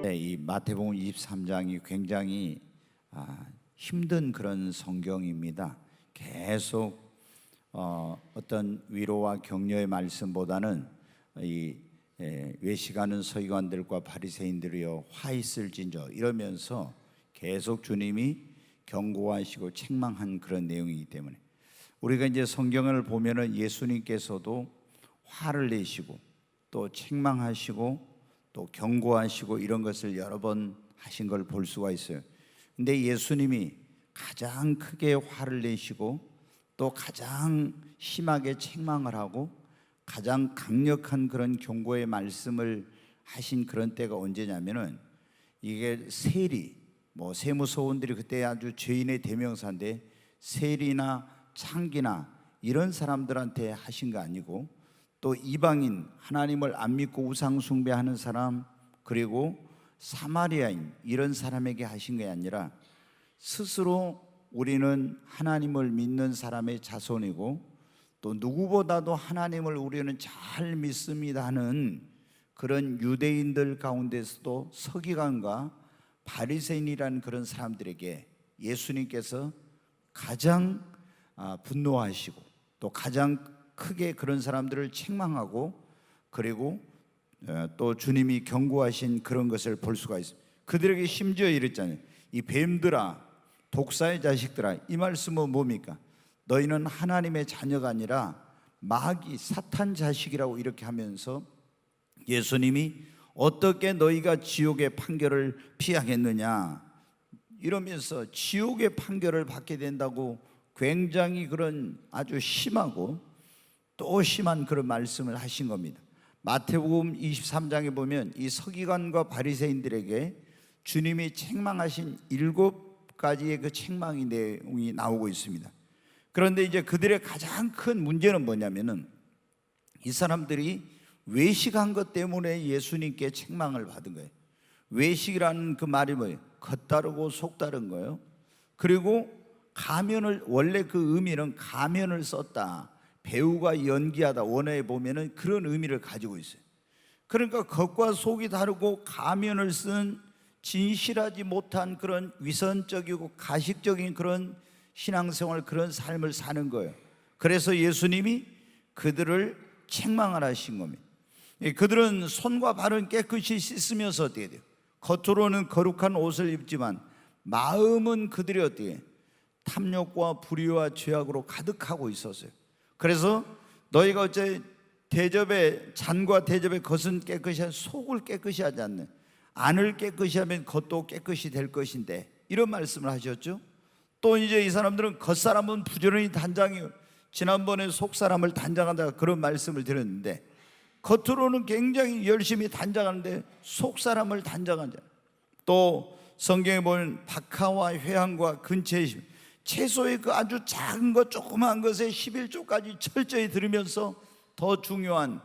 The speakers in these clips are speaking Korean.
네, 이 마태복음 23장이 굉장히 힘든 그런 성경입니다. 계속 어떤 위로와 격려의 말씀보다는 외식하는 서기관들과 바리새인들이여 화 있을진저 이러면서 계속 주님이 경고하시고 책망한 그런 내용이기 때문에 우리가 이제 성경을 보면은 예수님께서도 화를 내시고 또 책망하시고 또 경고하시고 이런 것을 여러 번 하신 걸 볼 수가 있어요. 근데 예수님이 가장 크게 화를 내시고 또 가장 심하게 책망을 하고 가장 강력한 그런 경고의 말씀을 하신 그런 때가 언제냐면은 이게 세리, 세무서원들이 그때 아주 죄인의 대명사인데 세리나 창기나 이런 사람들한테 하신 거 아니고 또 이방인, 하나님을 안 믿고 우상 숭배하는 사람, 그리고 사마리아인 이런 사람에게 하신 게 아니라 스스로 우리는 하나님을 믿는 사람의 자손이고 또 누구보다도 하나님을 우리는 잘 믿습니다 하는 그런 유대인들 가운데서도 서기관과 바리새인이라는 그런 사람들에게 예수님께서 가장 분노하시고 또 가장 크게 그런 사람들을 책망하고 그리고 또 주님이 경고하신 그런 것을 볼 수가 있습니다. 그들에게 심지어 이랬잖아요. 이 뱀들아, 독사의 자식들아, 이 말씀은 뭡니까? 너희는 하나님의 자녀가 아니라 마귀, 사탄 자식이라고 이렇게 하면서 예수님이 어떻게 너희가 지옥의 판결을 피하겠느냐 이러면서 지옥의 판결을 받게 된다고 굉장히 그런 아주 심하고 또 심한 그런 말씀을 하신 겁니다. 마태복음 23장에 보면 이 서기관과 바리새인들에게 주님이 책망하신 7가지의 그 책망의 내용이 나오고 있습니다. 그런데 이제 그들의 가장 큰 문제는 뭐냐면은 이 사람들이 외식한 것 때문에 예수님께 책망을 받은 거예요. 외식이라는 그 말이 뭐예요? 겉다르고 속다른 거예요. 그리고 가면을, 원래 그 의미는 가면을 썼다, 배우가 연기하다, 원어에 보면은 그런 의미를 가지고 있어요. 그러니까 겉과 속이 다르고 가면을 쓴 진실하지 못한 그런 위선적이고 가식적인 그런 신앙생활, 그런 삶을 사는 거예요. 그래서 예수님이 그들을 책망을 하신 겁니다. 그들은 손과 발은 깨끗이 씻으면서 어떻게 돼요? 겉으로는 거룩한 옷을 입지만 마음은 그들이 어떻게 탐욕과 불의와 죄악으로 가득하고 있었어요. 그래서 너희가 어째 대접에, 잔과 대접의 겉은 깨끗이 하지 속을 깨끗이 하지 않는, 안을 깨끗이 하면 겉도 깨끗이 될 것인데 이런 말씀을 하셨죠. 또 이제 이 사람들은 겉사람은 부지런히 단장해요. 지난번에 속사람을 단장한다 그런 말씀을 드렸는데 겉으로는 굉장히 열심히 단장하는데 속사람을 단장한다. 또 성경에 보면 박하와 회향과 근체의 채소의 그 아주 작은 것, 조그마한 것에 11조까지 철저히 들으면서 더 중요한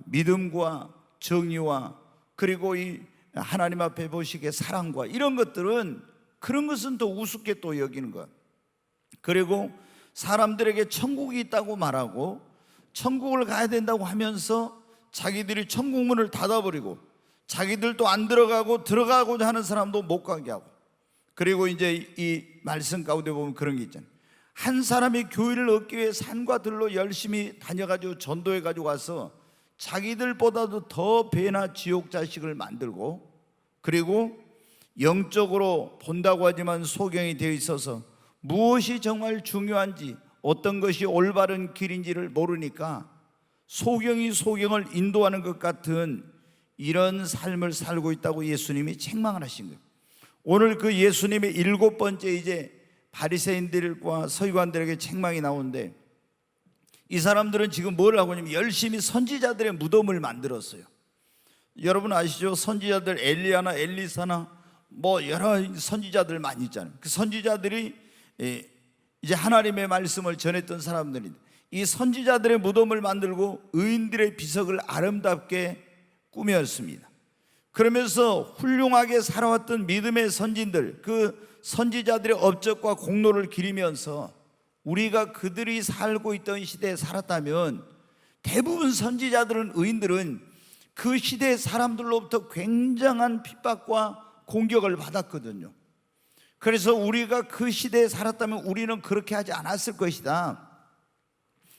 믿음과 정의와 그리고 이 하나님 앞에 보시기에 사랑과 이런 것들은, 그런 것은 더 우습게 또 여기는 것. 그리고 사람들에게 천국이 있다고 말하고 천국을 가야 된다고 하면서 자기들이 천국문을 닫아버리고 자기들도 안 들어가고 들어가고자 하는 사람도 못 가게 하고, 그리고 이제 이 말씀 가운데 보면 그런 게 있잖아요. 한 사람이 교회를 얻기 위해 산과 들로 열심히 다녀가지고 전도해가지고 와서 자기들보다도 더 배나 지옥 자식을 만들고, 그리고 영적으로 본다고 하지만 소경이 되어 있어서 무엇이 정말 중요한지 어떤 것이 올바른 길인지를 모르니까 소경이 소경을 인도하는 것 같은 이런 삶을 살고 있다고 예수님이 책망을 하신 거예요. 오늘 그 예수님의 7번째 이제 바리새인들과 서기관들에게 책망이 나오는데 이 사람들은 지금 뭘 하고 있냐면 열심히 선지자들의 무덤을 만들었어요. 여러분 아시죠? 선지자들 엘리야나 엘리사나 여러 선지자들 많이 있잖아요. 그 선지자들이 이제 하나님의 말씀을 전했던 사람들인데 이 선지자들의 무덤을 만들고 의인들의 비석을 아름답게 꾸몄습니다. 그러면서 훌륭하게 살아왔던 믿음의 선진들, 그 선지자들의 업적과 공로를 기리면서 우리가 그들이 살고 있던 시대에 살았다면 대부분 선지자들은, 의인들은 그 시대의 사람들로부터 굉장한 핍박과 공격을 받았거든요. 그래서 우리가 그 시대에 살았다면 우리는 그렇게 하지 않았을 것이다.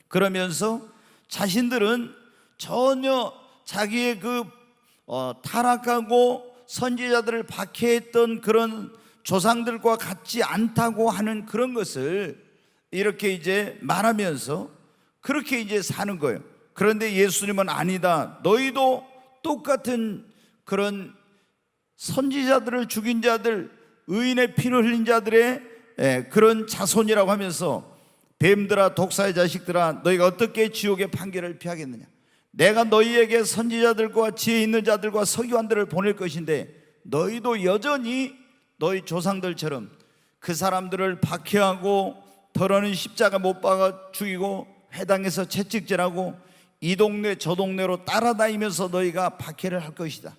그러면서 자신들은 전혀 자기의 타락하고 선지자들을 박해했던 그런 조상들과 같지 않다고 하는 그런 것을 이렇게 이제 말하면서 그렇게 이제 사는 거예요. 그런데 예수님은 아니다. 너희도 똑같은 그런 선지자들을 죽인 자들, 의인의 피를 흘린 자들의 그런 자손이라고 하면서 뱀들아 독사의 자식들아 너희가 어떻게 지옥의 판결을 피하겠느냐. 내가 너희에게 선지자들과 지혜 있는 자들과 서기관들을 보낼 것인데 너희도 여전히 너희 조상들처럼 그 사람들을 박해하고 더러는 십자가 못 박아 죽이고 회당에서 채찍질하고 이 동네 저 동네로 따라다니면서 너희가 박해를 할 것이다.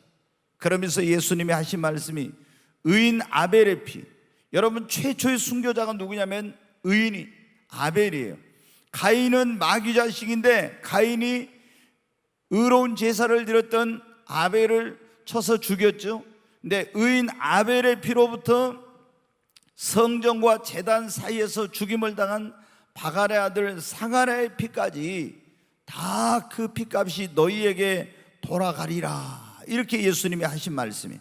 그러면서 예수님이 하신 말씀이 의인 아벨의 피. 여러분 최초의 순교자가 누구냐면 의인이 아벨이에요. 가인은 마귀 자식인데 가인이 의로운 제사를 드렸던 아벨을 쳐서 죽였죠. 근데 의인 아벨의 피로부터 성전과 제단 사이에서 죽임을 당한 바갈의 아들 사가랴의 피까지 다 그 피값이 너희에게 돌아가리라. 이렇게 예수님이 하신 말씀이에요.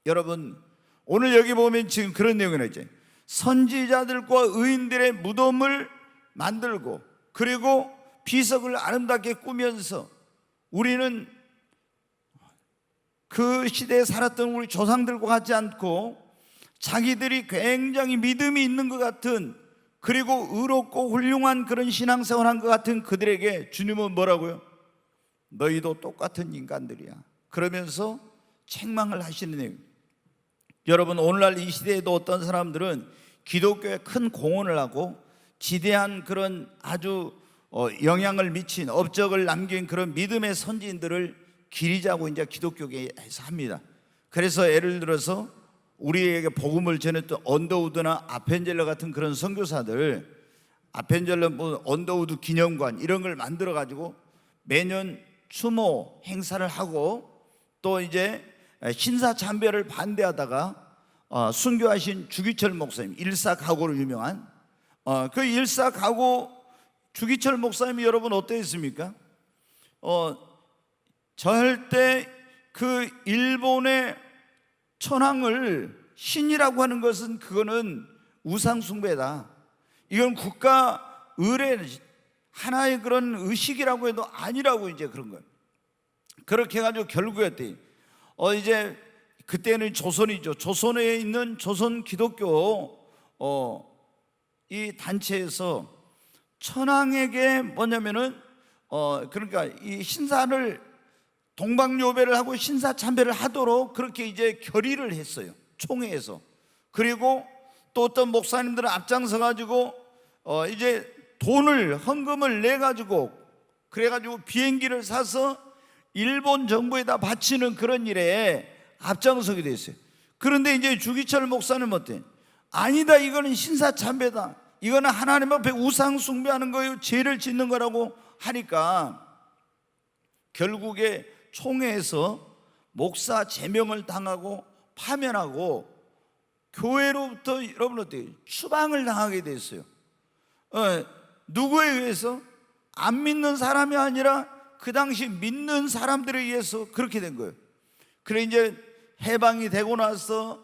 여러분 오늘 여기 보면 지금 그런 내용이 나있죠. 선지자들과 의인들의 무덤을 만들고 그리고 비석을 아름답게 꾸면서 우리는 그 시대에 살았던 우리 조상들과 같지 않고 자기들이 굉장히 믿음이 있는 것 같은 그리고 의롭고 훌륭한 그런 신앙생활을 한 것 같은 그들에게 주님은 뭐라고요? 너희도 똑같은 인간들이야. 그러면서 책망을 하시는 내용. 여러분 오늘날 이 시대에도 어떤 사람들은 기독교에 큰 공헌을 하고 지대한 그런 아주 영향을 미친 업적을 남긴 그런 믿음의 선지인들을 기리자고 이제 기독교계에서 합니다. 그래서 예를 들어서 우리에게 복음을 전했던 언더우드나 아펜젤러 같은 그런 선교사들, 아펜젤러 언더우드 기념관 이런 걸 만들어 가지고 매년 추모 행사를 하고 또 이제 신사참배를 반대하다가 순교하신 주기철 목사님, 일사각오로 유명한 그 일사각오 주기철 목사님이 여러분 어떠했습니까? 절대 그 일본의 천황을 신이라고 하는 것은 그거는 우상숭배다. 이건 국가 의례 하나의 그런 의식이라고 해도 아니라고 이제 그런 거예요. 그렇게 해가지고 결국에 이제 그때는 조선이죠. 조선에 있는 조선 기독교 이 단체에서 천황에게 뭐냐면은 그러니까 이 신사를 동방요배를 하고 신사참배를 하도록 그렇게 이제 결의를 했어요. 총회에서. 그리고 또 어떤 목사님들은 앞장서 가지고 이제 돈을 헌금을 내 가지고 그래 가지고 비행기를 사서 일본 정부에다 바치는 그런 일에 앞장서게 됐어요. 그런데 이제 주기철 목사는 어때? 아니다, 이거는 신사참배다, 이거는 하나님 앞에 우상 숭배하는 거예요, 죄를 짓는 거라고 하니까 결국에 총회에서 목사 제명을 당하고 파면하고 교회로부터 여러분 어때요? 추방을 당하게 됐어요. 누구에 의해서? 안 믿는 사람이 아니라 그 당시 믿는 사람들에 의해서 그렇게 된 거예요. 그래 이제 해방이 되고 나서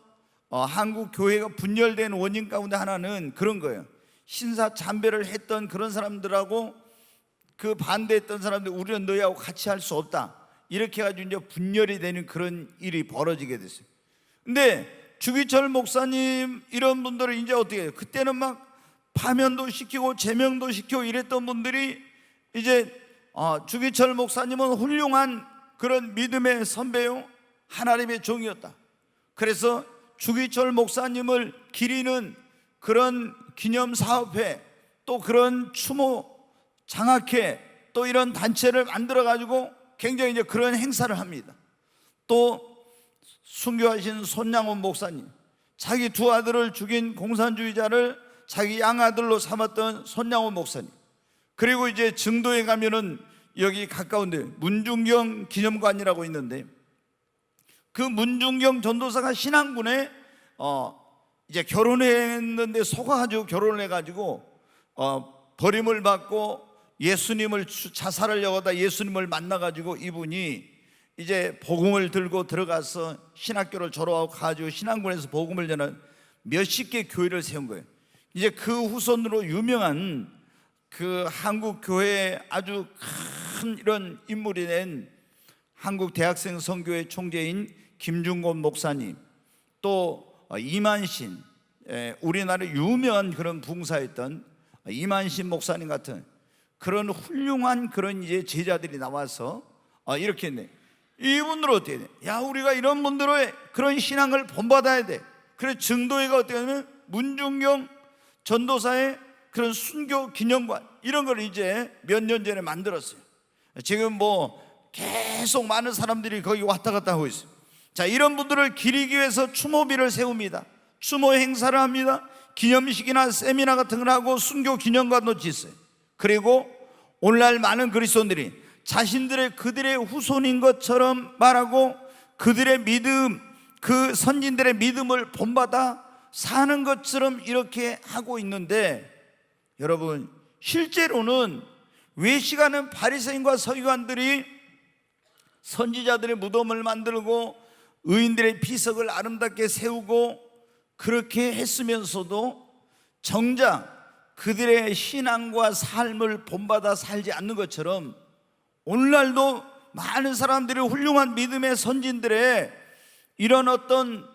한국 교회가 분열된 원인 가운데 하나는 그런 거예요. 신사 참배를 했던 그런 사람들하고 그 반대했던 사람들, 우리는 너희하고 같이 할 수 없다, 이렇게 해가지고 이제 분열이 되는 그런 일이 벌어지게 됐어요. 근데 주기철 목사님 이런 분들은 이제 어떻게 해요? 그때는 막 파면도 시키고 제명도 시키고 이랬던 분들이 이제 주기철 목사님은 훌륭한 그런 믿음의 선배요, 하나님의 종이었다. 그래서 주기철 목사님을 기리는 그런 기념사업회, 또 그런 추모 장학회, 또 이런 단체를 만들어 가지고 굉장히 이제 그런 행사를 합니다. 또 순교하신 손양원 목사님, 자기 두 아들을 죽인 공산주의자를 자기 양아들로 삼았던 손양원 목사님, 그리고 이제 증도에 가면은 여기 가까운데 문중경 기념관이라고 있는데, 그 문중경 전도사가 신앙군에 이제 결혼했는데 속아가지고 결혼을 해가지고 버림을 받고 예수님을 자살을 여거다 예수님을 만나가지고 이분이 이제 복음을 들고 들어가서 신학교를 졸업하고 가지고 신앙군에서 복음을 전한 몇십 개 교회를 세운 거예요. 이제 그 후손으로 유명한 그 한국 교회의 아주 큰 이런 인물이 된 한국 대학생 선교회 총재인 김중곤 목사님, 또 이만신, 우리나라 유명한 그런 붕사였던 이만신 목사님 같은 그런 훌륭한 그런 이제 제자들이 나와서 이렇게 했네. 이분들 어떻게 돼? 야, 우리가 이런 분들의 그런 신앙을 본받아야 돼. 그래서 증도회가 어떻게 하면 문중경 전도사의 그런 순교 기념관 이런 걸 이제 몇 년 전에 만들었어요. 지금 뭐 계속 많은 사람들이 거기 왔다 갔다 하고 있어요. 자, 이런 분들을 기리기 위해서 추모비를 세웁니다. 추모 행사를 합니다. 기념식이나 세미나 같은 걸 하고 순교 기념관도 짓어요. 그리고 오늘날 많은 그리스도인들이 자신들의 그들의 후손인 것처럼 말하고 그들의 믿음, 그 선진들의 믿음을 본받아 사는 것처럼 이렇게 하고 있는데, 여러분 실제로는 외식하는 바리새인과 서기관들이 선지자들의 무덤을 만들고 의인들의 비석을 아름답게 세우고 그렇게 했으면서도 정작 그들의 신앙과 삶을 본받아 살지 않는 것처럼 오늘날도 많은 사람들이 훌륭한 믿음의 선진들의 이런 어떤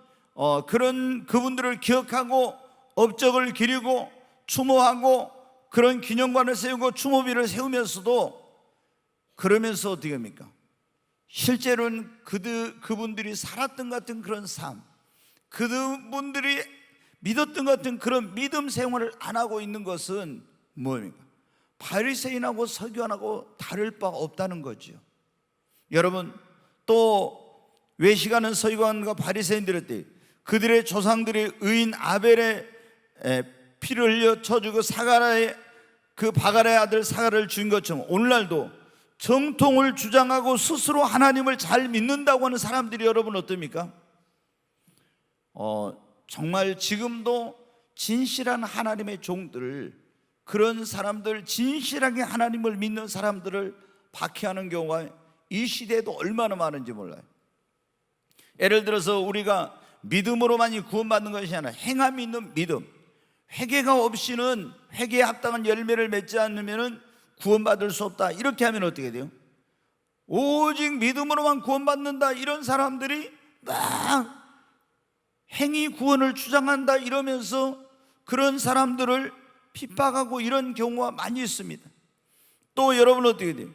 그런 그분들을 기억하고 업적을 기리고 추모하고 그런 기념관을 세우고 추모비를 세우면서도, 그러면서 어떻게 합니까? 실제로는 그분들이 살았던 같은 그런 삶, 그분들이 믿었던 같은 그런 믿음 생활을 안 하고 있는 것은 뭡니까? 바리새인하고 서기관하고 다를 바가 없다는 거죠. 여러분, 또 외식하는 서기관과 바리새인들을 때 그들의 조상들이 의인 아벨의 피를 흘려 쳐주고 사가라의 그 바갈의 아들 사가를 죽인 것처럼 오늘날도 정통을 주장하고 스스로 하나님을 잘 믿는다고 하는 사람들이 여러분 어떻습니까? 정말 지금도 진실한 하나님의 종들, 그런 사람들, 진실하게 하나님을 믿는 사람들을 박해하는 경우가 이 시대에도 얼마나 많은지 몰라요. 예를 들어서 우리가 믿음으로만이 구원받는 것이 아니라 행함이 있는 믿음, 회개가 없이는 회개에 합당한 열매를 맺지 않으면 구원받을 수 없다, 이렇게 하면 어떻게 돼요? 오직 믿음으로만 구원받는다, 이런 사람들이 막 행위 구원을 주장한다 이러면서 그런 사람들을 핍박하고 이런 경우가 많이 있습니다. 또 여러분 어떻게 돼요?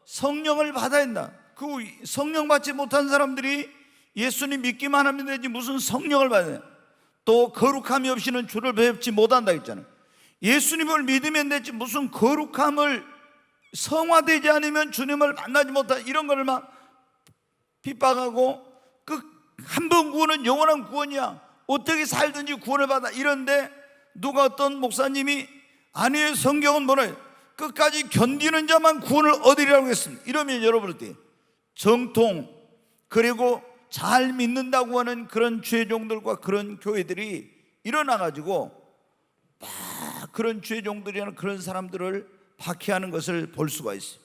성령을 받아야 한다. 그 성령 받지 못한 사람들이 예수님 믿기만 하면 되지 무슨 성령을 받아야 돼? 또 거룩함이 없이는 주를 뵙지 못한다 했잖아요. 예수님을 믿으면 되지 무슨 거룩함을 성화되지 않으면 주님을 만나지 못한다, 이런 걸 막 핍박하고 한 번 구원은 영원한 구원이야, 어떻게 살든지 구원을 받아, 이런데 누가 어떤 목사님이 아니에요, 성경은 뭐래, 끝까지 견디는 자만 구원을 얻으리라고 했습니다. 이러면 여러분 어때요? 정통 그리고 잘 믿는다고 하는 그런 죄종들과 그런 교회들이 일어나가지고 막 그런 죄종들이나 그런 사람들을 박해하는 것을 볼 수가 있어요.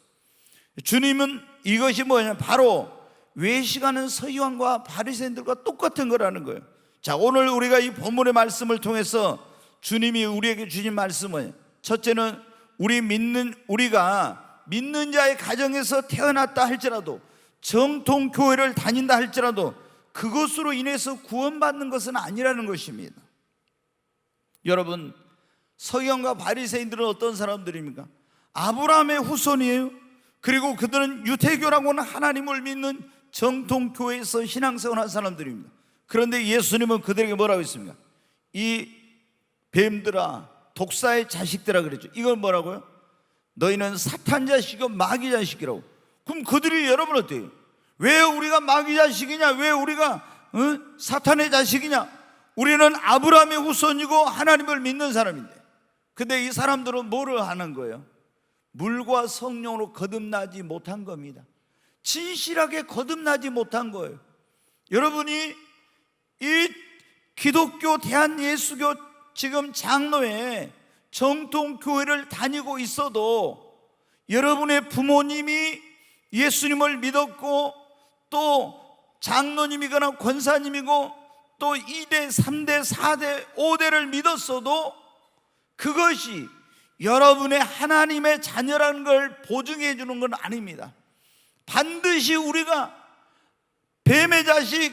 주님은 이것이 뭐냐, 바로 외식하는 서기관과 바리새인들과 똑같은 거라는 거예요. 자, 오늘 우리가 이 본문의 말씀을 통해서 주님이 우리에게 주신 말씀은, 첫째는 우리가 믿는 자의 가정에서 태어났다 할지라도, 정통 교회를 다닌다 할지라도 그것으로 인해서 구원받는 것은 아니라는 것입니다. 여러분, 서기관과 바리새인들은 어떤 사람들입니까? 아브라함의 후손이에요. 그리고 그들은 유대교라고 하는 하나님을 믿는 정통 교회에서 신앙생활한 사람들입니다. 그런데 예수님은 그들에게 뭐라고 했습니까? 이 뱀들아, 독사의 자식들아 그랬죠. 이건 뭐라고요? 너희는 사탄 자식이고 마귀 자식이라고. 그럼 그들이 여러분 어때요? 왜 우리가 마귀 자식이냐? 왜 우리가 사탄의 자식이냐? 우리는 아브라함의 후손이고 하나님을 믿는 사람인데, 근데 이 사람들은 뭐를 하는 거예요? 물과 성령으로 거듭나지 못한 겁니다. 진실하게 거듭나지 못한 거예요. 여러분이 이 기독교 대한예수교 지금 장로회 정통교회를 다니고 있어도 여러분의 부모님이 예수님을 믿었고 또 장로님이거나 권사님이고 또 2대, 3대, 4대, 5대를 믿었어도 그것이 여러분의 하나님의 자녀라는 걸 보증해 주는 건 아닙니다. 반드시 우리가 뱀의 자식,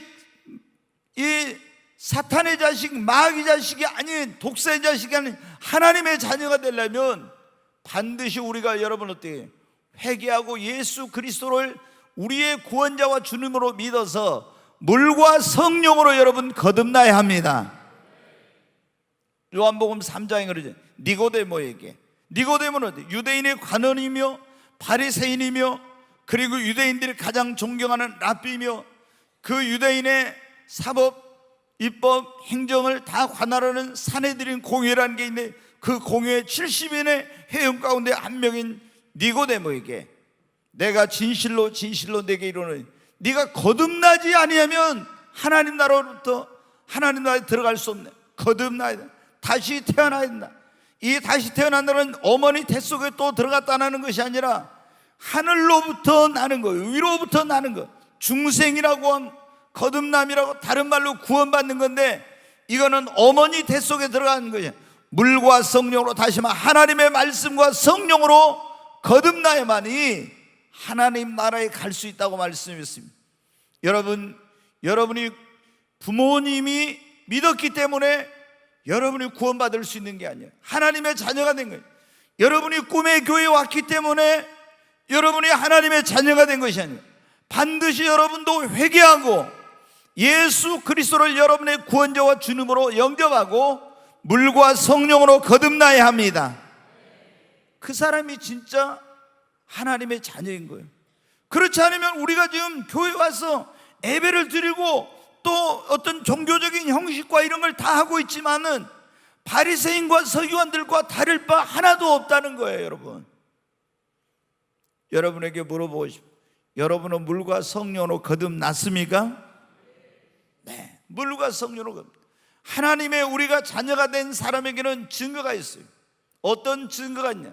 이 사탄의 자식, 마귀 자식이 아닌 독사의 자식이 아닌 하나님의 자녀가 되려면 반드시 우리가 여러분 어떻게 회개하고 예수 그리스도를 우리의 구원자와 주님으로 믿어서 물과 성령으로 여러분 거듭나야 합니다. 요한복음 3장에 그러죠. 니고데모에게, 니고데모는 유대인의 관원이며 바리새인이며 그리고 유대인들이 가장 존경하는 랍비며 그 유대인의 사법, 입법, 행정을 다 관할하는 사내들인 공회라는 게 있는데 그 공회의 70인의 회원 가운데 한 명인 니고데모에게 내가 진실로 진실로 내게 이르노니 네가 거듭나지 아니하면 하나님 나라로부터 하나님 나라에 들어갈 수 없네. 거듭나야 돼. 다시 태어나야 된다. 이 다시 태어난다는 어머니 태 속에 또 들어갔다는 것이 아니라 하늘로부터 나는 거예요. 위로부터 나는 거. 중생이라고 한 거듭남이라고 다른 말로 구원받는 건데 이거는 어머니 태 속에 들어가는 거예요. 물과 성령으로 다시 말해 하나님의 말씀과 성령으로 거듭나야만이 하나님 나라에 갈 수 있다고 말씀했습니다. 여러분이 부모님이 믿었기 때문에 여러분이 구원받을 수 있는 게 아니에요. 하나님의 자녀가 된 거예요. 여러분이 꿈의 교회에 왔기 때문에 여러분이 하나님의 자녀가 된 것이 아니에요. 반드시 여러분도 회개하고 예수 그리스도를 여러분의 구원자와 주님으로 영접하고 물과 성령으로 거듭나야 합니다. 그 사람이 진짜 하나님의 자녀인 거예요. 그렇지 않으면 우리가 지금 교회 와서 예배를 드리고 또 어떤 종교적인 형식과 이런 걸 다 하고 있지만은 바리새인과 서기관들과 다를 바 하나도 없다는 거예요. 여러분에게 물어보고 싶어요. 여러분은 물과 성령으로 거듭났습니까? 네, 물과 성령으로 거듭. 하나님의 우리가 자녀가 된 사람에게는 증거가 있어요. 어떤 증거가 있냐?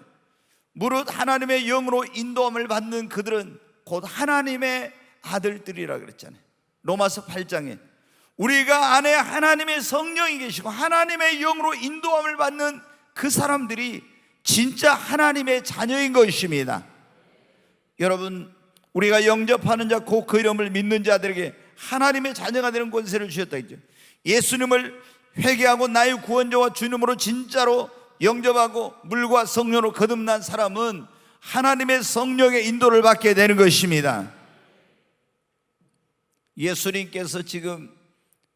무릇 하나님의 영으로 인도함을 받는 그들은 곧 하나님의 아들들이라 그랬잖아요. 로마서 8장에 우리가 안에 하나님의 성령이 계시고 하나님의 영으로 인도함을 받는 그 사람들이 진짜 하나님의 자녀인 것입니다. 여러분, 우리가 영접하는 자 곧 그 이름을 믿는 자들에게 하나님의 자녀가 되는 권세를 주셨다 했죠. 예수님을 회개하고 나의 구원자와 주님으로 진짜로 영접하고 물과 성령으로 거듭난 사람은 하나님의 성령의 인도를 받게 되는 것입니다. 예수님께서 지금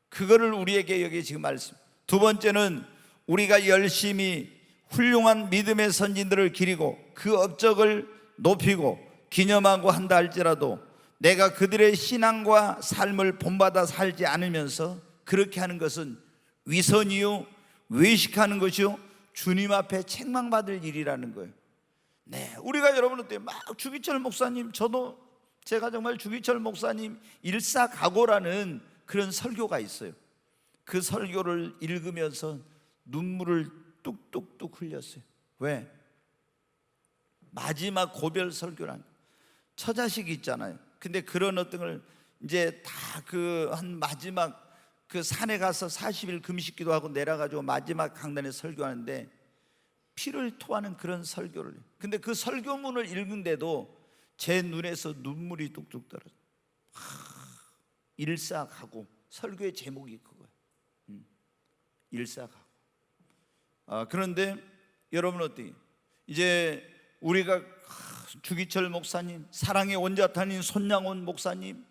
그거를 우리에게 여기 지금 말씀. 두 번째는 우리가 열심히 훌륭한 믿음의 선진들을 기리고 그 업적을 높이고 기념하고 한다 할지라도 내가 그들의 신앙과 삶을 본받아 살지 않으면서 그렇게 하는 것은 위선이요 외식하는 것이요 주님 앞에 책망받을 일이라는 거예요. 네, 우리가 여러분한테 막 주기철 목사님, 제가 정말 주기철 목사님 일사각오라는 그런 설교가 있어요. 그 설교를 읽으면서 눈물을 뚝뚝뚝 흘렸어요. 왜? 마지막 고별 설교란 처자식이 있잖아요. 근데 그런 어떤 걸 이제 다 그 한 마지막 그 산에 가서 40일 금식기도 하고 내려가지고 마지막 강단에 설교하는데 피를 토하는 그런 설교를 해요. 근데 그 설교문을 읽은데도 제 눈에서 눈물이 뚝뚝 떨어져요. 일사각오. 설교의 제목이 그거예요. 일사각오. 그런데 여러분 어때요? 이제 우리가 주기철 목사님, 사랑의 원자탄인 손양원 목사님,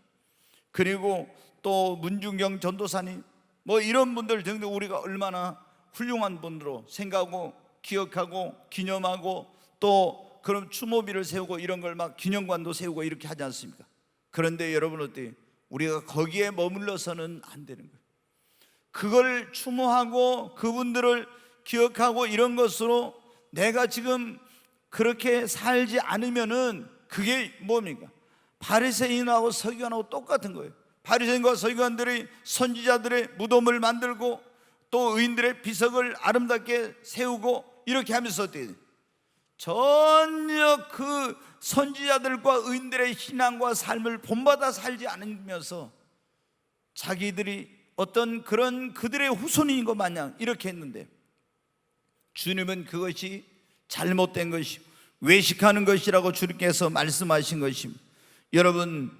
그리고 또 문중경 전도사님, 뭐 이런 분들 등등 우리가 얼마나 훌륭한 분으로 생각하고 기억하고 기념하고 또 그런 추모비를 세우고 이런 걸 막 기념관도 세우고 이렇게 하지 않습니까? 그런데 여러분 어때요? 우리가 거기에 머물러서는 안 되는 거예요. 그걸 추모하고 그분들을 기억하고 이런 것으로 내가 지금 그렇게 살지 않으면은 그게 뭡니까? 바리새인하고 서기관하고 똑같은 거예요. 바리새인과 서기관들이 선지자들의 무덤을 만들고 또 의인들의 비석을 아름답게 세우고 이렇게 하면서 어떻게 돼요? 전혀 그 선지자들과 의인들의 신앙과 삶을 본받아 살지 않으면서 자기들이 어떤 그런 그들의 후손인 것 마냥 이렇게 했는데, 주님은 그것이 잘못된 것이고 외식하는 것이라고 주님께서 말씀하신 것입니다. 여러분,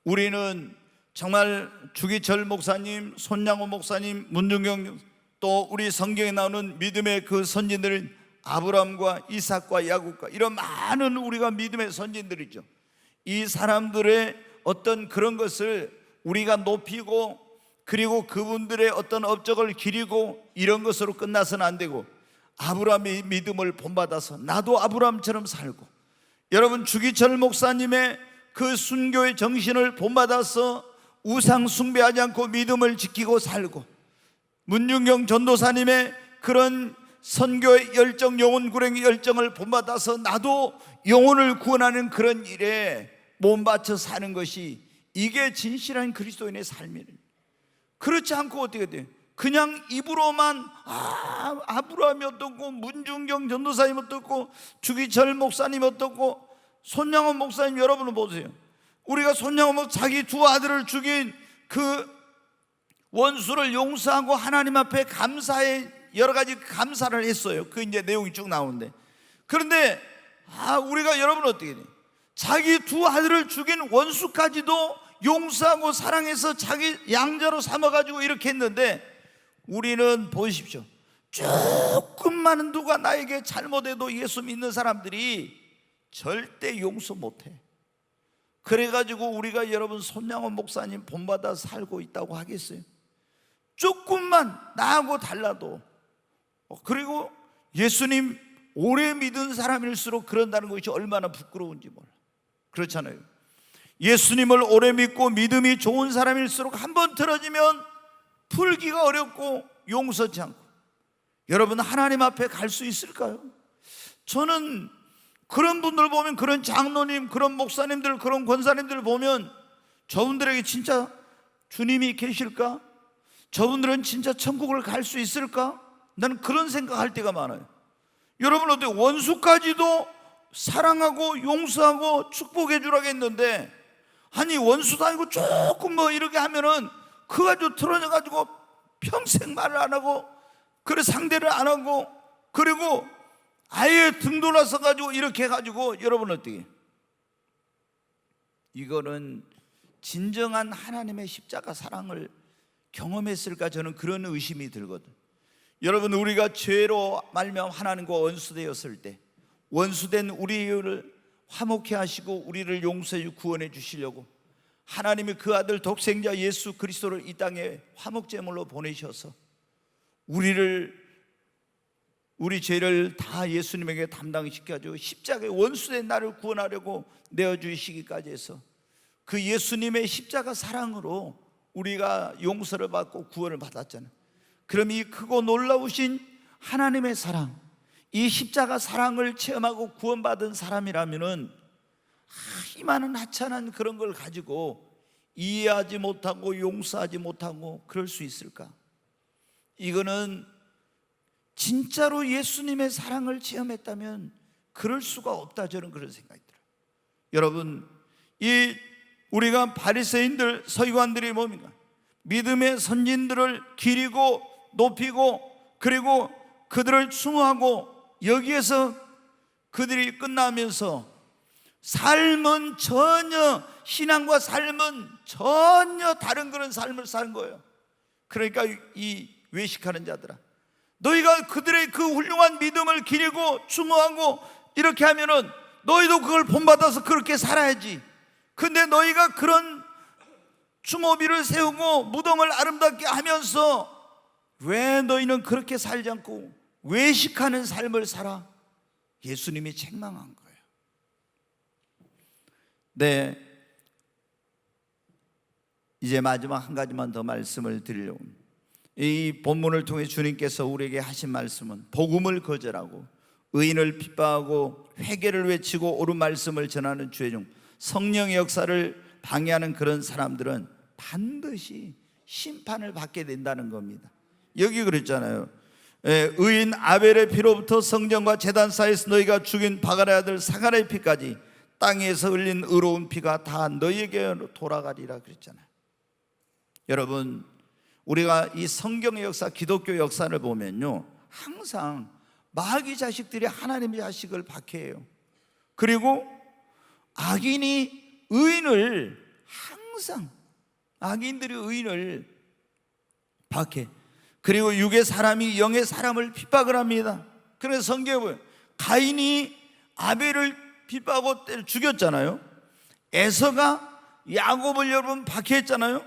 우리는 정말 주기철 목사님, 손양호 목사님, 문중경, 또 우리 성경에 나오는 믿음의 그 선진들, 아브라함과 이삭과 야곱과 이런 많은 우리가 믿음의 선진들이죠. 이 사람들의 어떤 그런 것을 우리가 높이고 그리고 그분들의 어떤 업적을 기리고 이런 것으로 끝나서는 안 되고, 아브라함의 믿음을 본받아서 나도 아브라함처럼 살고, 여러분 주기철 목사님의 그 순교의 정신을 본받아서 우상 숭배하지 않고 믿음을 지키고 살고, 문중경 전도사님의 그런 선교의 열정, 영혼 구령의 열정을 본받아서 나도 영혼을 구원하는 그런 일에 몸 바쳐 사는 것이, 이게 진실한 그리스도인의 삶이에요. 그렇지 않고 어떻게 돼요? 그냥 입으로만 아브라함이 어떻고, 문중경 전도사님 어떻고, 주기철 목사님 어떻고, 손양호 목사님, 여러분은 보세요. 우리가 손양호 목사 자기 두 아들을 죽인 그 원수를 용서하고 하나님 앞에 감사의 여러 가지 감사를 했어요. 그 이제 내용이 쭉 나오는데, 그런데 우리가 여러분 어떻게 돼요? 자기 두 아들을 죽인 원수까지도 용서하고 사랑해서 자기 양자로 삼아가지고 이렇게 했는데, 우리는 보십시오. 조금만 누가 나에게 잘못해도 예수 믿는 사람들이 절대 용서 못해. 그래가지고 우리가 여러분 손양호 목사님 본받아 살고 있다고 하겠어요? 조금만 나하고 달라도. 그리고 예수님 오래 믿은 사람일수록 그런다는 것이 얼마나 부끄러운지 몰라. 그렇잖아요. 예수님을 오래 믿고 믿음이 좋은 사람일수록 한번 틀어지면 풀기가 어렵고 용서치 않고, 여러분 하나님 앞에 갈 수 있을까요? 저는 그런 분들 보면, 그런 장로님, 그런 목사님들, 그런 권사님들 보면 저분들에게 진짜 주님이 계실까? 저분들은 진짜 천국을 갈 수 있을까? 나는 그런 생각할 때가 많아요. 여러분 어때요? 원수까지도 사랑하고 용서하고 축복해 주라고 했는데, 아니 원수도 아니고 조금 뭐 이렇게 하면은 그거 가지고 틀어져 가지고 평생 말을 안 하고, 그래 상대를 안 하고, 그리고 아예 등 돌아서 가지고 이렇게 해가지고, 여러분 어떻게, 이거는 진정한 하나님의 십자가 사랑을 경험했을까? 저는 그런 의심이 들거든. 여러분, 우리가 죄로 말미암아 하나님과 원수되었을 때, 원수된 우리를 화목케 하시고 우리를 용서해 구원해 주시려고 하나님이 그 아들 독생자 예수 그리스도를 이 땅에 화목제물로 보내셔서 우리 죄를 다 예수님에게 담당시켜주고 십자가에 원수된 나를 구원하려고 내어주시기까지 해서, 그 예수님의 십자가 사랑으로 우리가 용서를 받고 구원을 받았잖아요. 그럼 이 크고 놀라우신 하나님의 사랑, 이 십자가 사랑을 체험하고 구원받은 사람이라면은 이 많은 하찮은 그런 걸 가지고 이해하지 못하고 용서하지 못하고 그럴 수 있을까? 이거는 진짜로 예수님의 사랑을 체험했다면 그럴 수가 없다, 저는 그런 생각이 들어요. 여러분, 이 우리가 바리새인들, 서기관들이 뭡니까? 믿음의 선진들을 기리고 높이고 그리고 그들을 숭호하고, 여기에서 그들이 끝나면서 삶은 전혀, 신앙과 삶은 전혀 다른 그런 삶을 사는 거예요. 그러니까 이 외식하는 자들아, 너희가 그들의 그 훌륭한 믿음을 기리고 숭호하고 이렇게 하면은 너희도 그걸 본받아서 그렇게 살아야지. 근데 너희가 그런 추모비를 세우고 무덤을 아름답게 하면서 왜 너희는 그렇게 살지 않고 외식하는 삶을 살아? 예수님이 책망한 거예요. 네, 이제 마지막 한 가지만 더 말씀을 드리려고 합니다. 이 본문을 통해 주님께서 우리에게 하신 말씀은 복음을 거절하고 의인을 핍박하고 회개를 외치고 옳은 말씀을 전하는 죄 중 성령의 역사를 방해하는 그런 사람들은 반드시 심판을 받게 된다는 겁니다. 여기 그랬잖아요. 의인 아벨의 피로부터 성전과 제단 사이에서 너희가 죽인 바갈의 아들 사갈의 피까지 땅에서 흘린 의로운 피가 다 너희에게로 돌아가리라 그랬잖아요. 여러분, 우리가 이 성경의 역사, 기독교 역사를 보면요, 항상 마귀 자식들이 하나님의 자식을 박해해요. 그리고 악인이 의인을, 항상 악인들이 의인을 박해. 그리고 육의 사람이 영의 사람을 핍박을 합니다. 그래서 성경에 보면 가인이 아벨을 핍박하고 죽였잖아요. 에서가 야곱을 여러분 박해했잖아요.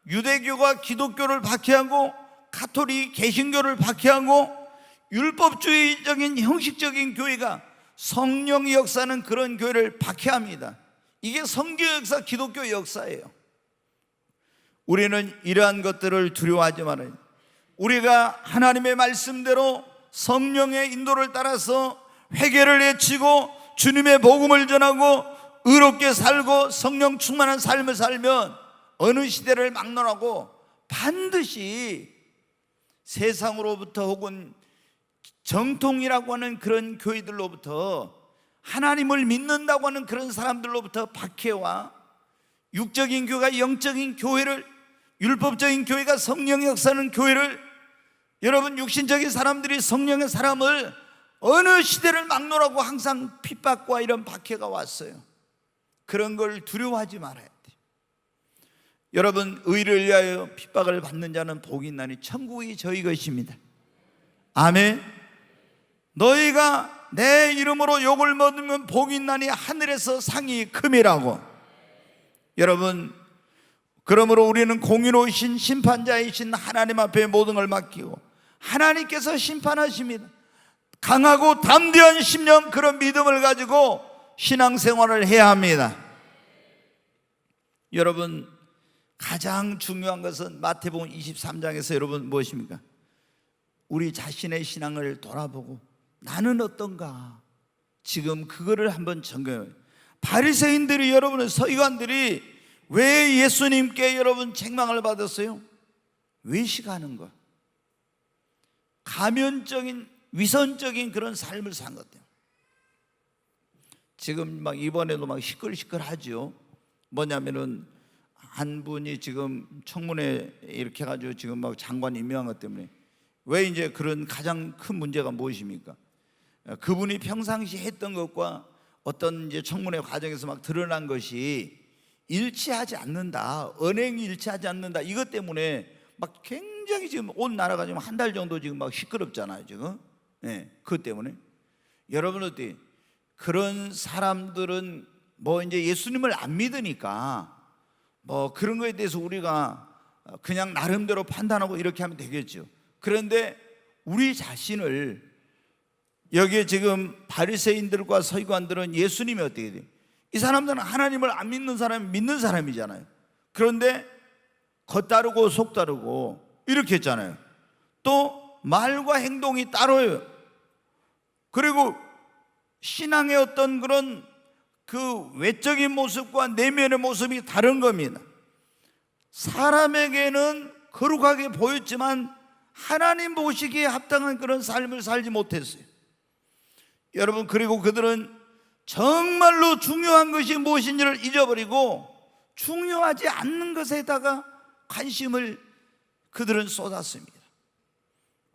유대교가 기독교를 박해하고 가톨릭 개신교를 박해하고 율법주의적인 형식적인 교회가 성령의 역사는 그런 교회를 박해합니다. 이게 성경 역사, 기독교 역사예요. 우리는 이러한 것들을 두려워하지 말아요. 우리가 하나님의 말씀대로 성령의 인도를 따라서 회개를 외치고 주님의 복음을 전하고 의롭게 살고 성령 충만한 삶을 살면 어느 시대를 막론하고 반드시 세상으로부터 혹은 정통이라고 하는 그런 교회들로부터, 하나님을 믿는다고 하는 그런 사람들로부터 박해와 육적인 교회가 영적인 교회를, 율법적인 교회가 성령의 역사하는 교회를, 여러분 육신적인 사람들이 성령의 사람을 어느 시대를 막론하고 항상 핍박과 이런 박해가 왔어요. 그런 걸 두려워하지 말아야 돼요. 여러분, 의를 위하여 핍박을 받는 자는 복이 있나니 천국이 저희 것입니다. 아멘. 너희가 내 이름으로 욕을 먹으면 복이 있나니 하늘에서 상이 큼이라고. 여러분, 그러므로 우리는 공의로우신 심판자이신 하나님 앞에 모든 걸 맡기고 하나님께서 심판하십니다. 강하고 담대한 심령, 그런 믿음을 가지고 신앙생활을 해야 합니다. 여러분, 가장 중요한 것은 마태복음 23장에서 여러분 무엇입니까? 우리 자신의 신앙을 돌아보고 나는 어떤가, 지금 그거를 한번 점검해요. 바리새인들이, 여러분의 서기관들이 왜 예수님께 여러분 책망을 받았어요? 외식하는 것, 가면적인 위선적인 그런 삶을 산 것 같아요. 지금 막 이번에도 막 시끌시끌하죠. 뭐냐면은 한 분이 지금 청문회 이렇게 해가지고 지금 막 장관 임명한 것 때문에, 왜 이제 그런 가장 큰 문제가 무엇입니까? 그분이 평상시 했던 것과 어떤 이제 청문회 과정에서 막 드러난 것이 일치하지 않는다, 언행이 일치하지 않는다, 이것 때문에 막 굉장히 지금 온 나라가 지금 한 달 정도 지금 막 시끄럽잖아요 지금. 네, 그것 때문에 여러분, 어때? 그런 사람들은 뭐 이제 예수님을 안 믿으니까 뭐 그런 거에 대해서 우리가 그냥 나름대로 판단하고 이렇게 하면 되겠죠. 그런데 우리 자신을, 여기에 지금 바리새인들과 서기관들은 예수님이 어떻게 돼요? 이 사람들은 하나님을 안 믿는 사람이 믿는 사람이잖아요. 그런데 겉다르고 속다르고 이렇게 했잖아요. 또 말과 행동이 따로예요. 그리고 신앙의 어떤 그런 그 외적인 모습과 내면의 모습이 다른 겁니다. 사람에게는 거룩하게 보였지만 하나님 보시기에 합당한 그런 삶을 살지 못했어요. 여러분, 그리고 그들은 정말로 중요한 것이 무엇인지를 잊어버리고 중요하지 않는 것에다가 관심을 그들은 쏟았습니다.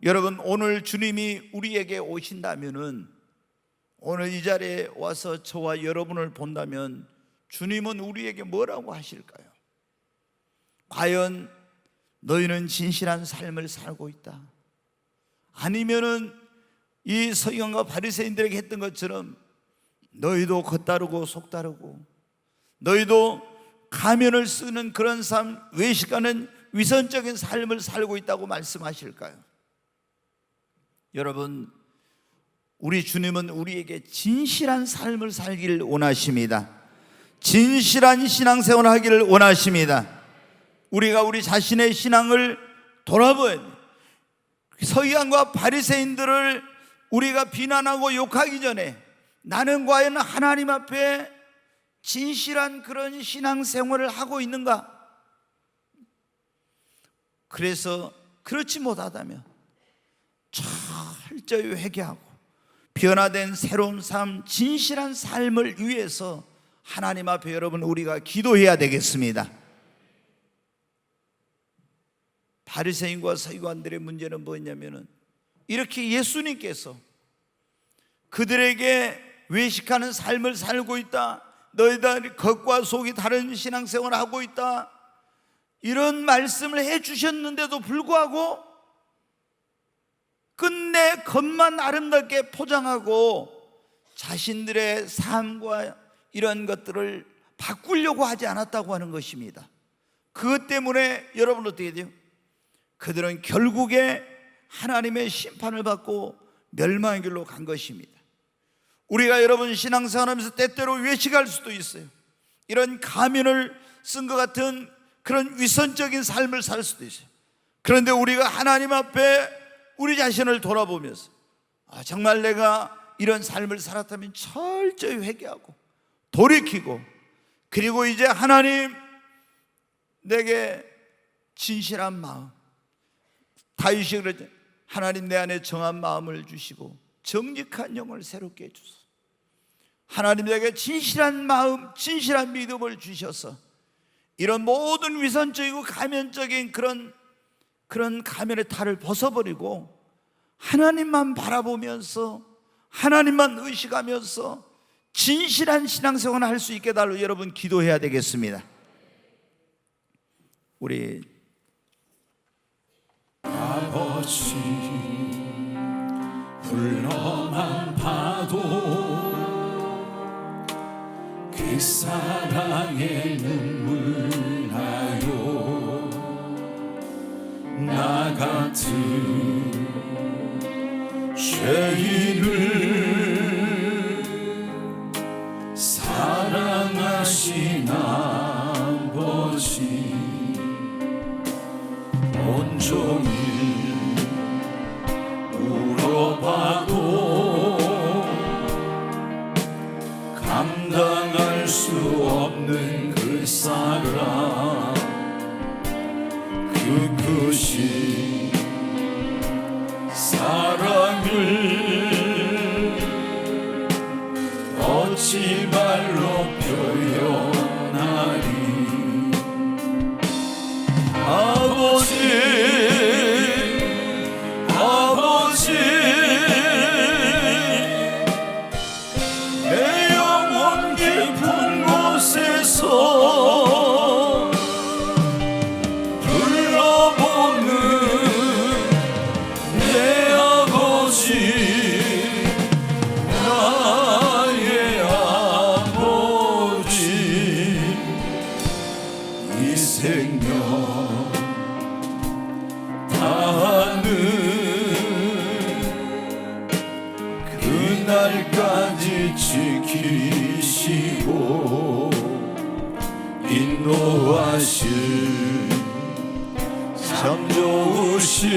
여러분, 오늘 주님이 우리에게 오신다면은, 오늘 이 자리에 와서 저와 여러분을 본다면 주님은 우리에게 뭐라고 하실까요? 과연 너희는 진실한 삶을 살고 있다? 아니면은 이 서기관과 바리새인들에게 했던 것처럼 너희도 겉다르고 속다르고 너희도 가면을 쓰는 그런 삶, 외식하는 위선적인 삶을 살고 있다고 말씀하실까요? 여러분, 우리 주님은 우리에게 진실한 삶을 살기를 원하십니다. 진실한 신앙생활을 하기를 원하십니다. 우리가 우리 자신의 신앙을 돌아보아야 돼요. 서기관과 바리새인들을 우리가 비난하고 욕하기 전에 나는 과연 하나님 앞에 진실한 그런 신앙생활을 하고 있는가? 그래서 그렇지 못하다면 철저히 회개하고 변화된 새로운 삶, 진실한 삶을 위해서 하나님 앞에 여러분 우리가 기도해야 되겠습니다. 바리새인과 서기관들의 문제는 뭐냐면은 이렇게 예수님께서 그들에게 외식하는 삶을 살고 있다, 너희들 겉과 속이 다른 신앙생활을 하고 있다, 이런 말씀을 해주셨는데도 불구하고 끝내 겉만 아름답게 포장하고 자신들의 삶과 이런 것들을 바꾸려고 하지 않았다고 하는 것입니다. 그것 때문에 여러분 어떻게 돼요? 그들은 결국에 하나님의 심판을 받고 멸망의 길로 간 것입니다. 우리가 여러분 신앙생활하면서 때때로 외식할 수도 있어요. 이런 가면을 쓴 것 같은 그런 위선적인 삶을 살 수도 있어요. 그런데 우리가 하나님 앞에 우리 자신을 돌아보면서 정말 내가 이런 삶을 살았다면 철저히 회개하고 돌이키고, 그리고 이제 하나님 내게 진실한 마음, 다윗이 그러죠. 하나님 내 안에 정한 마음을 주시고 정직한 영을 새롭게 해주소서. 하나님 내게 진실한 마음, 진실한 믿음을 주셔서 이런 모든 위선적이고 가면적인 그런 가면의 탈을 벗어버리고 하나님만 바라보면서 하나님만 의식하면서 진실한 신앙생활을 할 수 있게 달라고 여러분 기도해야 되겠습니다. 우리 아버지 불러만 봐도 그 사랑에 눈물 나요. 나 같은 죄인을 사랑하신 아버지 온종일 울어봐도 감당할 수 없는 그 사랑, 그 크신 사랑을 어찌 말로 표현하리. 아버지 내 영혼 깊은 곳에서 불러보는 내 아버지, 나의 아버지, 이 생명 다하는 그날까지 지키시고 인도하실 참 좋으신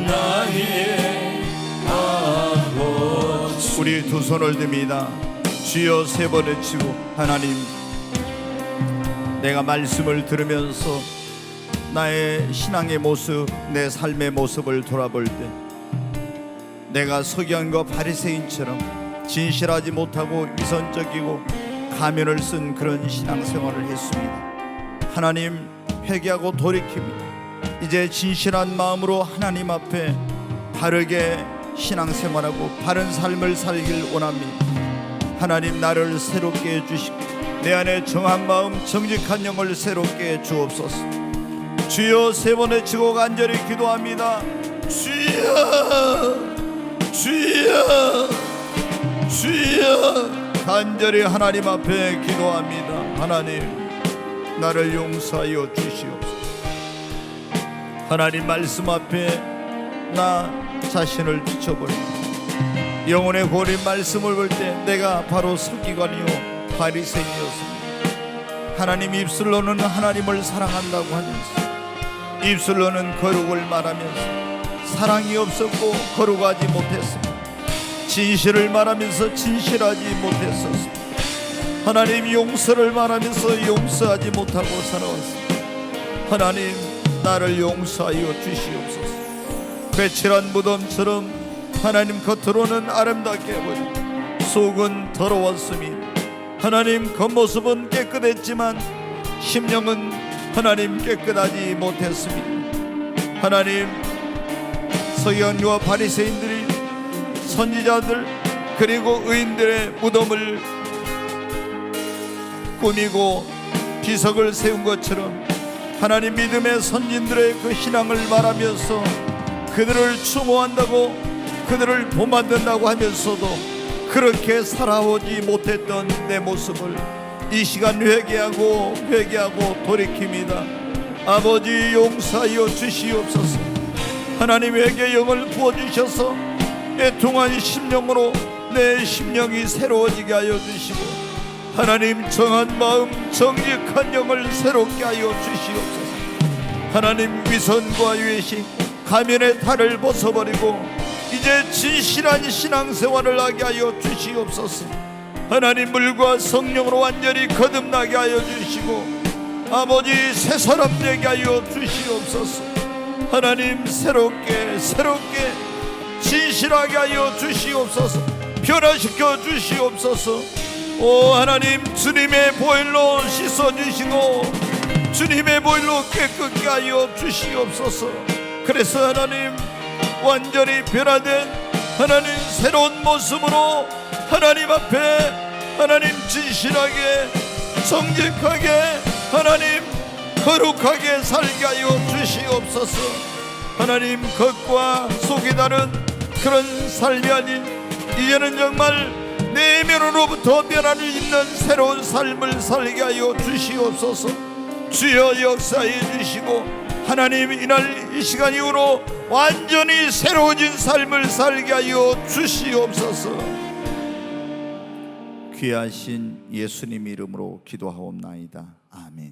나의 아버지. 우리 두 손을 듭니다. 주여 세 번 외치고, 하나님 내가 말씀을 들으면서 나의 신앙의 모습, 내 삶의 모습을 돌아볼 때 내가 서기관과 바리새인처럼 진실하지 못하고 위선적이고 가면을 쓴 그런 신앙생활을 했습니다. 하나님 회개하고 돌이킵니다. 이제 진실한 마음으로 하나님 앞에 바르게 신앙생활하고 바른 삶을 살길 원합니다. 하나님 나를 새롭게 해주시고 내 안에 정한 마음, 정직한 영을 새롭게 해 주옵소서. 주여 세 번 외치고 간절히 기도합니다. 주여 주여 주여, 간절히 하나님 앞에 기도합니다. 하나님 나를 용서하여 주시옵소서. 하나님 말씀 앞에 나 자신을 비춰버립니다. 영혼의 고린 말씀을 볼 때 내가 바로 서기관이요 바리새인이었습니다. 하나님 입술로는 하나님을 사랑한다고 하면서, 입술로는 거룩을 말하면서 사랑이 없었고 거룩하지 못했습니다. 진실을 말하면서 진실하지 못했었습니다. 하나님, 용서를 말하면서 용서하지 못하고 살아왔습니다. 하나님, 나를 용서하여 주시옵소서. 회칠한 무덤처럼 하나님 겉으로는 아름답게 보이고 속은 더러웠으니 하나님, 겉모습은 깨끗했지만 심령은 하나님 깨끗하지 못했습니다. 하나님, 서기관과 바리새인들이 선지자들 그리고 의인들의 무덤을 꾸미고 비석을 세운 것처럼 하나님, 믿음의 선진들의 그 신앙을 말하면서 그들을 추모한다고 그들을 본받는다고 하면서도 그렇게 살아오지 못했던 내 모습을 이 시간 회개하고 돌이킵니다. 아버지, 용서하여 주시옵소서. 하나님에게 영을 부어주셔서 애통한 심령으로 내 심령이 새로워지게 하여 주시고 하나님, 정한 마음 정직한 영을 새롭게 하여 주시옵소서. 하나님, 위선과 외식 가면의 탈을 벗어버리고 이제 진실한 신앙생활을 하게 하여 주시옵소서. 하나님, 물과 성령으로 완전히 거듭나게 하여 주시고 아버지, 새 사람 되게 하여 주시옵소서. 하나님, 새롭게 진실하게 하여 주시옵소서. 변화시켜 주시옵소서. 오 하나님, 주님의 보혈로 씻어주시고 주님의 보혈로 깨끗게 하여 주시옵소서. 그래서 하나님, 완전히 변화된 하나님 새로운 모습으로 하나님 앞에 하나님 진실하게 정직하게 하나님 거룩하게 살게 하여 주시옵소서. 하나님, 겉과 속이 다른 그런 삶이 아닌 이제는 정말 내면으로부터 변화를 잇는 새로운 삶을 살게 하여 주시옵소서. 주여 역사해 주시고 하나님, 이날 이 시간 이후로 완전히 새로워진 삶을 살게 하여 주시옵소서. 귀하신 예수님 이름으로 기도하옵나이다. 아멘.